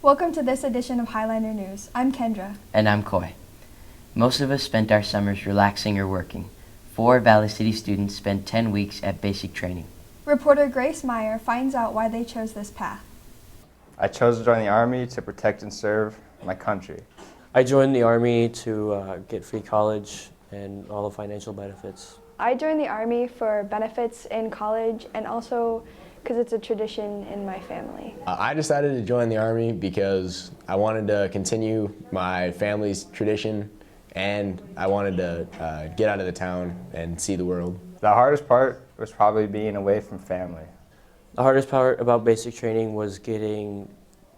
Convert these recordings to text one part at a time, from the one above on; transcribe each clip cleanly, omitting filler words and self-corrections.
Welcome to this edition of Highliner News. I'm Kendra. And I'm Coy. Most of us spent our summers relaxing or working. 4 Valley City students spent 10 weeks at basic training. Reporter Grace Meyer finds out why they chose this path. I chose to join the Army to protect and serve my country. I joined the Army to get free college and all the financial benefits. I joined the Army for benefits in college and also because it's a tradition in my family. I decided to join the Army because I wanted to continue my family's tradition and I wanted to get out of the town and see the world. The hardest part was probably being away from family. The hardest part about basic training was getting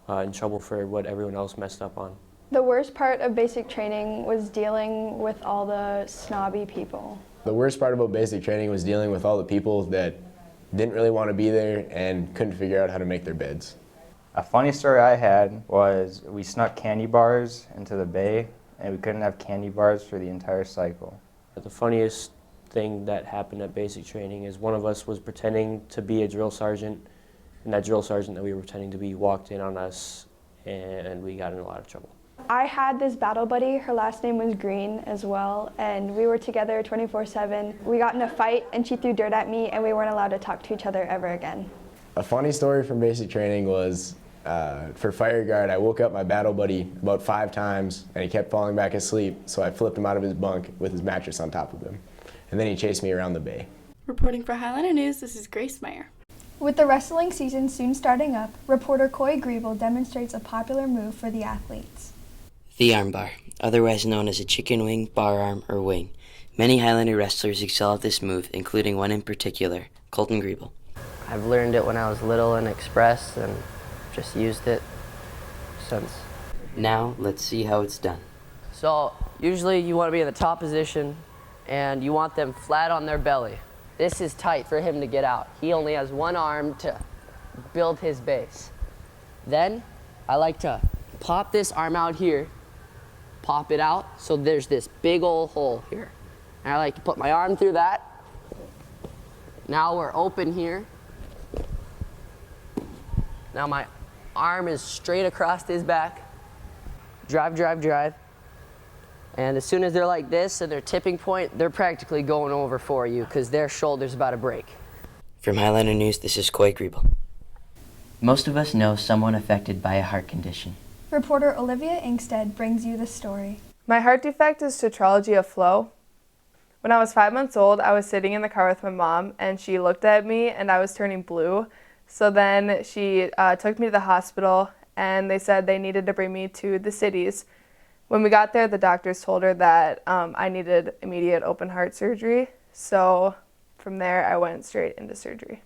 in trouble for what everyone else messed up on. The worst part of basic training was dealing with all the snobby people. The worst part about basic training was dealing with all the people that didn't really want to be there and couldn't figure out how to make their beds. A funny story I had was we snuck candy bars into the bay and we couldn't have candy bars for the entire cycle. The funniest thing that happened at basic training is one of us was pretending to be a drill sergeant, and that drill sergeant that we were pretending to be walked in on us and we got in a lot of trouble. I had this battle buddy, her last name was Green as well, and we were together 24/7. We got in a fight and she threw dirt at me and we weren't allowed to talk to each other ever again. A funny story from basic training was for fire guard, I woke up my battle buddy about 5 times and he kept falling back asleep, so I flipped him out of his bunk with his mattress on top of him. And then he chased me around the bay. Reporting for Highliner News, this is Grace Meyer. With the wrestling season soon starting up, reporter Coy Griebel demonstrates a popular move for the athletes. The Armbar, otherwise known as a chicken wing, bar arm, or wing. Many Highlander wrestlers excel at this move, including one in particular, Colton Griebel. I've learned it when I was little in Express and just used it since. Now, let's see how it's done. So, usually you want to be in the top position and you want them flat on their belly. This is tight for him to get out. He only has one arm to build his base. Then, I like to pop this arm out here, pop it out, so there's this big old hole here. And I like to put my arm through that. Now we're open here. Now my arm is straight across his back. Drive, drive, drive. And as soon as they're like this and their tipping point, they're practically going over for you because their shoulder's about to break. From Highlander News, this is Coy Griebel. Most of us know someone affected by a heart condition. Reporter Olivia Inkstead brings you the story. My heart defect is tetralogy of flow. When I was 5 months old, I was sitting in the car with my mom, and she looked at me, and I was turning blue. So then she took me to the hospital, and they said they needed to bring me to the cities. When we got there, the doctors told her that I needed immediate open heart surgery. So from there, I went straight into surgery.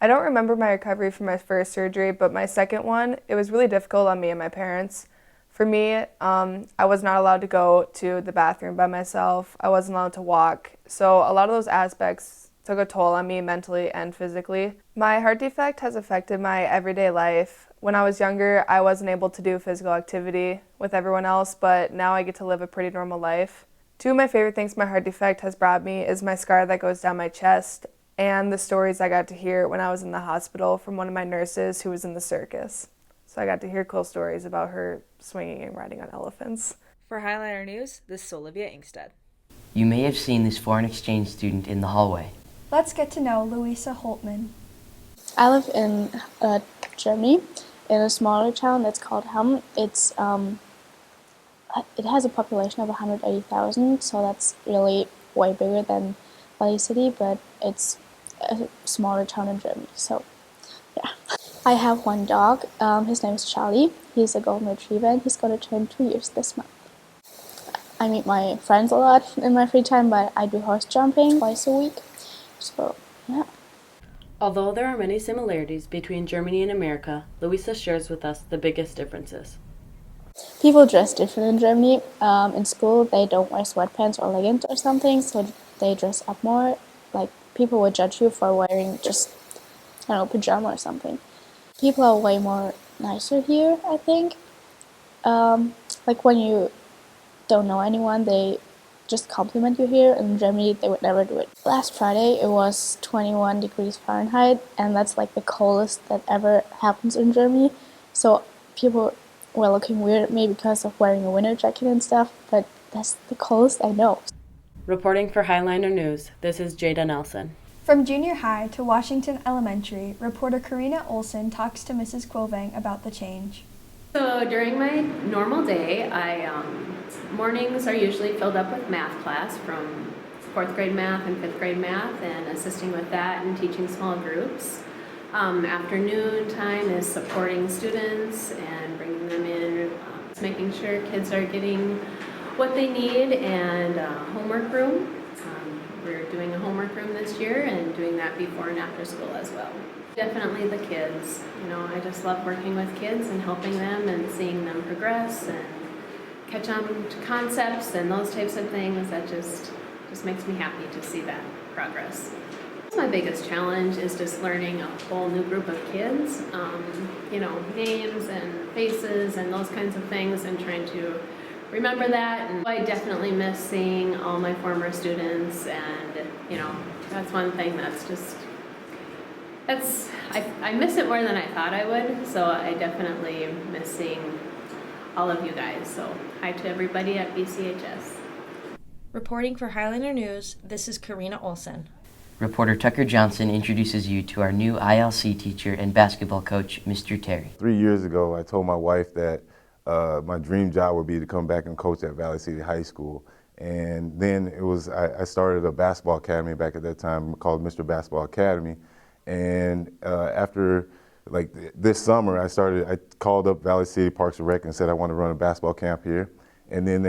I don't remember my recovery from my first surgery, but my second one, it was really difficult on me and my parents. For me, I was not allowed to go to the bathroom by myself. I wasn't allowed to walk. So a lot of those aspects took a toll on me mentally and physically. My heart defect has affected my everyday life. When I was younger, I wasn't able to do physical activity with everyone else, but now I get to live a pretty normal life. 2 of my favorite things my heart defect has brought me is my scar that goes down my chest and the stories I got to hear when I was in the hospital from one of my nurses who was in the circus. So I got to hear cool stories about her swinging and riding on elephants. For Highliner News, this is Olivia Inkstead. You may have seen this foreign exchange student in the hallway. Let's get to know Louisa Holtman. I live in Germany, in a smaller town that's called Hamm. It has a population of 180,000, so that's really way bigger than Valley City, but it's a smaller town in Germany, so yeah. I have one dog. His name is Charlie. He's a golden retriever, and he's going to turn 2 years this month. I meet my friends a lot in my free time, but I do horse jumping twice a week, so yeah. Although there are many similarities between Germany and America, Louisa shares with us the biggest differences. People dress different in Germany. In school, they don't wear sweatpants or leggings or something, so they dress up more. Like, people would judge you for wearing just, I don't know, pajama or something. People are way more nicer here, I think. Like, when you don't know anyone, they just compliment you here. In Germany, they would never do it. Last Friday, it was 21 degrees Fahrenheit, and that's like the coldest that ever happens in Germany. So people were looking weird at me because of wearing a winter jacket and stuff, but that's the coldest I know. Reporting for Highliner News, this is Jada Nelson. From junior high to Washington Elementary, reporter Karina Olson talks to Mrs. Kobang about the change. So during my normal day, mornings are usually filled up with math class, from 4th grade math and 5th grade math, and assisting with that and teaching small groups. Afternoon time is supporting students and bringing them in, making sure kids are getting what they need, and homework room. We're doing a homework room this year and doing that before and after school as well. Definitely the kids. I just love working with kids and helping them and seeing them progress and catch on to concepts and those types of things. That just makes me happy to see that progress. My biggest challenge is just learning a whole new group of kids, names and faces and those kinds of things, and trying to remember that. And I definitely miss seeing all my former students, and that's one thing I miss it more than I thought I would, so I definitely miss seeing all of you guys. So hi to everybody at BCHS. Reporting for Highliner News, this is Karina Olson. Reporter Tucker Johnson introduces you to our new ILC teacher and basketball coach, Mr. Terry. 3 years ago, I told my wife that my dream job would be to come back and coach at Valley City High School. And then I started a basketball academy back at that time called Mr. Basketball Academy. And after this summer, I called up Valley City Parks and Rec and said I want to run a basketball camp here. And then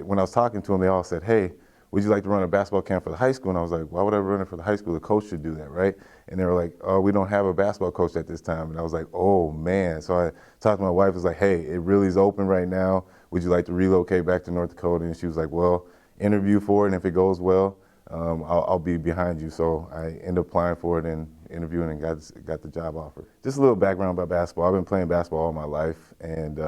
when I was talking to them, they all said, "Hey, would you like to run a basketball camp for the high school?" And I was like, "Why would I run it for the high school? The coach should do that, right?" And they were like, "Oh, we don't have a basketball coach at this time." And I was like, "Oh man." So I talked to my wife, I was like, "Hey, it really is open right now. Would you like to relocate back to North Dakota?" And she was like, "Well, interview for it, and if it goes well, I'll be behind you." So I ended up applying for it and interviewing and got the job offer. Just a little background about basketball. I've been playing basketball all my life, and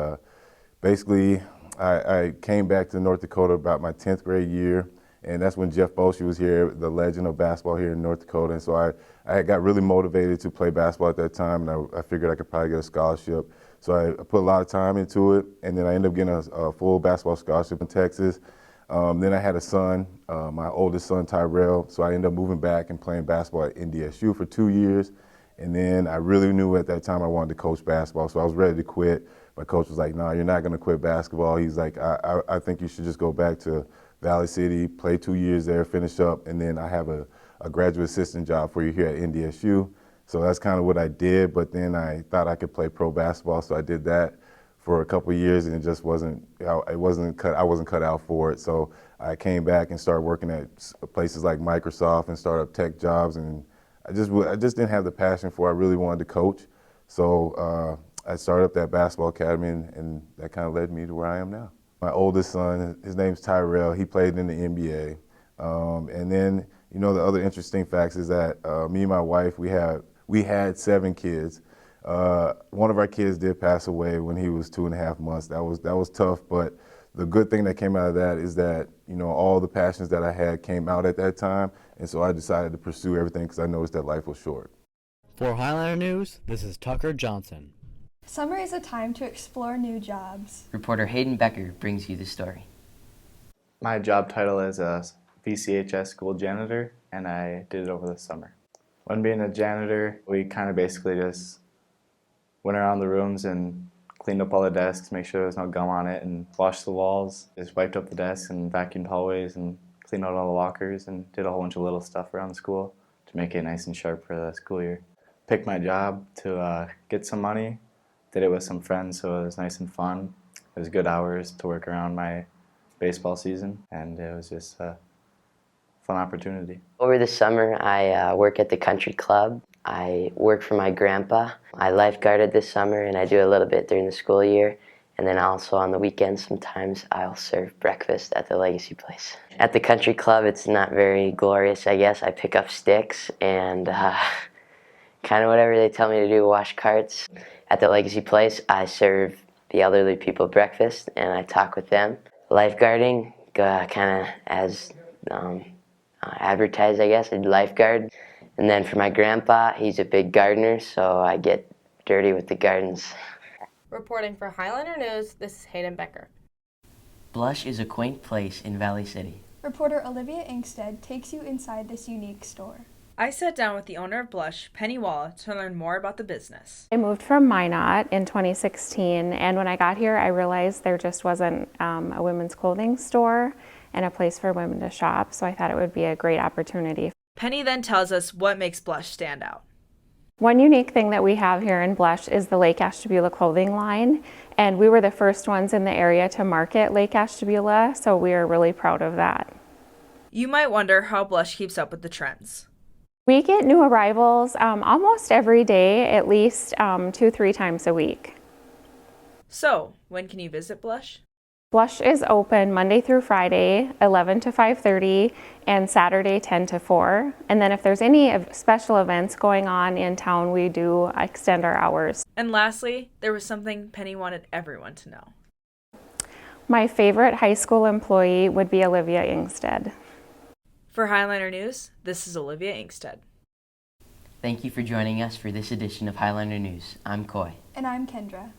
basically I came back to North Dakota about my 10th grade year, and that's when Jeff Boschee was here, the legend of basketball here in North Dakota. And so I got really motivated to play basketball at that time, and I figured I could probably get a scholarship. So I put a lot of time into it, and then I ended up getting a full basketball scholarship in Texas. Then I had a son, my oldest son, Tyrell, so I ended up moving back and playing basketball at NDSU for 2 years. And then I really knew at that time I wanted to coach basketball, so I was ready to quit. My coach was like, "No, you're not going to quit basketball." He's like, I think you should just go back to Valley City, play 2 years there, finish up, and then I have a graduate assistant job for you here at NDSU. So that's kind of what I did, but then I thought I could play pro basketball, so I did that for a couple of years, and it just wasn't cut. I wasn't cut out for it. So I came back and started working at places like Microsoft and startup tech jobs, and I just didn't have the passion for it. I really wanted to coach. So I started up that basketball academy, and that kind of led me to where I am now. My oldest son, his name's Tyrell. He played in the NBA. And then, the other interesting facts is that me and my wife, we had 7 kids. One of our kids did pass away when he was 2.5 months. That was tough, but the good thing that came out of that is that, all the passions that I had came out at that time, and so I decided to pursue everything because I noticed that life was short. For Highliner News, this is Tucker Johnson. Summer is a time to explore new jobs. Reporter Hayden Becker brings you the story. My job title is a VCHS school janitor, and I did it over the summer. When being a janitor, we kind of basically just went around the rooms and cleaned up all the desks, make sure there was no gum on it, and washed the walls, just wiped up the desks and vacuumed hallways and cleaned out all the lockers, and did a whole bunch of little stuff around the school to make it nice and sharp for the school year. Picked my job to get some money. Did it with some friends, so it was nice and fun. It was good hours to work around my baseball season, and it was just a fun opportunity. Over the summer, I work at the country club. I work for my grandpa. I lifeguarded this summer, and I do a little bit during the school year. And then also on the weekends, sometimes I'll serve breakfast at the Legacy Place. At the country club, it's not very glorious, I guess. I pick up sticks and kind of whatever they tell me to do, wash carts. At the Legacy Place, I serve the elderly people breakfast, and I talk with them. Lifeguarding, kind of as advertised, I guess, a lifeguard. And then for my grandpa, he's a big gardener, so I get dirty with the gardens. Reporting for Highlander News, this is Hayden Becker. Blush is a quaint place in Valley City. Reporter Olivia Inkstead takes you inside this unique store. I sat down with the owner of Blush, Penny Walla, to learn more about the business. I moved from Minot in 2016, and when I got here, I realized there just wasn't a women's clothing store and a place for women to shop, so I thought it would be a great opportunity. Penny then tells us what makes Blush stand out. One unique thing that we have here in Blush is the Lake Ashtabula clothing line, and we were the first ones in the area to market Lake Ashtabula, so we are really proud of that. You might wonder how Blush keeps up with the trends. We get new arrivals almost every day, at least 2-3 times a week. So, when can you visit Blush? Blush is open Monday through Friday, 11 to 5:30, and Saturday, 10 to 4. And then if there's any special events going on in town, we do extend our hours. And lastly, there was something Penny wanted everyone to know. My favorite high school employee would be Olivia Inkstead. For Highlander News, this is Olivia Inkstead. Thank you for joining us for this edition of Highlander News. I'm Coy. And I'm Kendra.